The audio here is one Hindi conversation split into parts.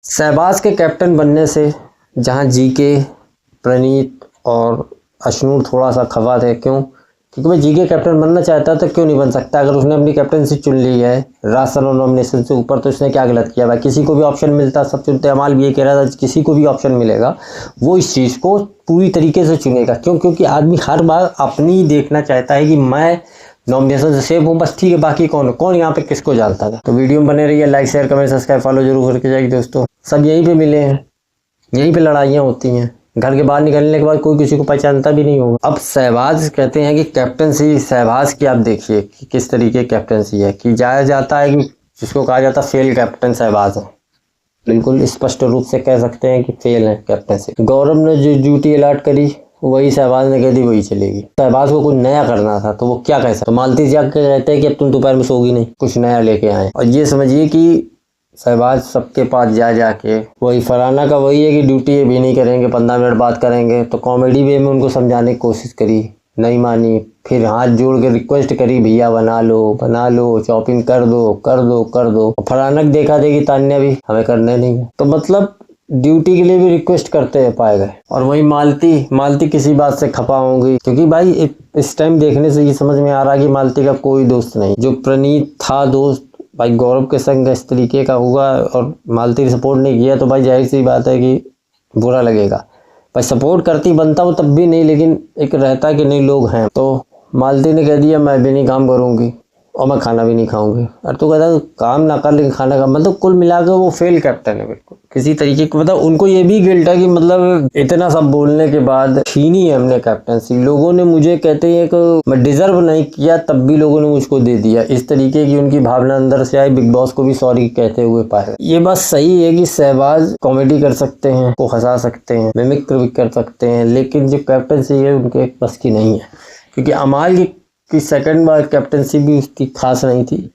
शहबाज के कैप्टन बनने से जहां जीके, प्रणीत और अशनूर थोड़ा सा खफा थे। क्यों? क्योंकि भाई जीके कैप्टन बनना चाहता तो क्यों नहीं बन सकता? अगर उसने अपनी कैप्टनसी चुन ली है राजस्थान और नॉमिनेशन से ऊपर, तो उसने क्या गलत किया? भाई किसी को भी ऑप्शन मिलता, सब चुनते। अमाल भी ये कह रहा था किसी को भी ऑप्शन मिलेगा वो इस चीज़ को पूरी तरीके से चुनेगा। क्यों? क्योंकि आदमी हर बार अपनी देखना चाहता है कि मैं नॉमिनेशन से सेव हूँ, बस ठीक है, बाकी कौन यहाँ पे किसको जानता था। तो वीडियो में बने रहिए, like share comment subscribe follow जरूर करके जाइए दोस्तों। सब यहीं पे मिले हैं, यहीं पे लड़ाइयाँ होती हैं। घर के बाहर निकलने के बाद कोई किसी को पहचानता भी नहीं होगा। अब शहबाज कहते हैं कि कैप्टनसी शहबाज की आप देखिए कि किस तरीके कैप्टनसी है कि जाया जाता है कि जिसको कहा जाता है फेल कैप्टन शहबाज है। बिल्कुल स्पष्ट रूप से कह सकते हैं कि फेल है कैप्टनसी। गौरव ने जो ड्यूटी अलॉट करी वही शहबाज ने कह दी वही चलेगी। शहबाज को कुछ नया करना था तो वो क्या कह सकता? तो मालती जाके कहते हैं कि अब तुम दोपहर में सोगी नहीं, कुछ नया लेके आए। और ये समझिए कि शहबाज सबके पास जाके वही फराना का वही है कि ड्यूटी ये भी नहीं करेंगे, 15 मिनट बात करेंगे। तो कॉमेडी वे में उनको समझाने की कोशिश करी, नहीं मानी। फिर हाथ जोड़ के रिक्वेस्ट करी, भैया बना लो, चॉपिंग कर दो। फराना देखा देगी तान्या भी हमें करने नहीं है। तो मतलब ड्यूटी के लिए भी रिक्वेस्ट करते पाए गए। और वही मालती किसी बात से खपा होंगी, क्योंकि भाई इस टाइम देखने से ये समझ में आ रहा है कि मालती का कोई दोस्त नहीं। जो प्रणीत था दोस्त भाई गौरव के संग इस तरीके का हुआ और मालती ने सपोर्ट नहीं किया, तो भाई जाहिर सी बात है कि बुरा लगेगा। भाई सपोर्ट करती बनता वो तब भी नहीं, लेकिन एक रहता कि नहीं लोग हैं। तो मालती ने कह दिया मैं भी नहीं काम करूंगी और मैं खाना भी नहीं खाऊंगी। और तो कहता काम ना कर लेकिन खाना का, मतलब कुल मिलाकर वो फेल कैप्टन है बिल्कुल किसी तरीके का। मतलब उनको ये भी गिल्ट है कि मतलब इतना सब बोलने के बाद छीनी है हमने कैप्टनसी। लोगों ने मुझे कहते हैं कि मैं डिजर्व नहीं किया, तब भी लोगों ने मुझको दे दिया। इस तरीके की उनकी भावना अंदर से आई। बिग बॉस को भी सॉरी कहते हुए पाए। ये बात सही है कि शहबाज कॉमेडी कर सकते हैं, को हंसा सकते हैं, मिमिक्री भी कर सकते हैं, लेकिन जो कैप्टनसी है उनके बस की नहीं है। क्योंकि अमाल की सेकंड बार कैप्टनसी भी उसकी खास नहीं थी,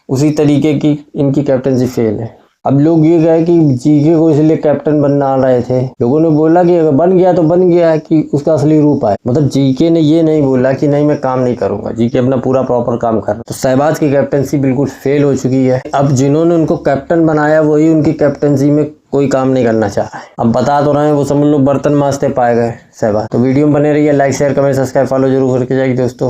उसी तरीके की इनकी कैप्टनसी फेल है। अब लोग ये कहे कि जीके को इसलिए कैप्टन बनना आ रहे थे। लोगों ने बोला कि अगर बन गया तो बन गया कि उसका असली रूप आए। मतलब जीके ने ये नहीं बोला कि नहीं मैं काम नहीं करूंगा, जीके अपना पूरा प्रॉपर काम कर रहा। तो शहबाज की कैप्टनसी बिल्कुल फेल हो चुकी है। अब जिन्होंने उनको कैप्टन बनाया वही उनकी कैप्टनसी में कोई काम नहीं करना चाह रहा है। अब बता तो रहे हैं, वो समझ लो बर्तन मांजते पाए गए शहबाज। तो वीडियो में बने रहिए, like share comment subscribe follow जरूर करके जाइए दोस्तों।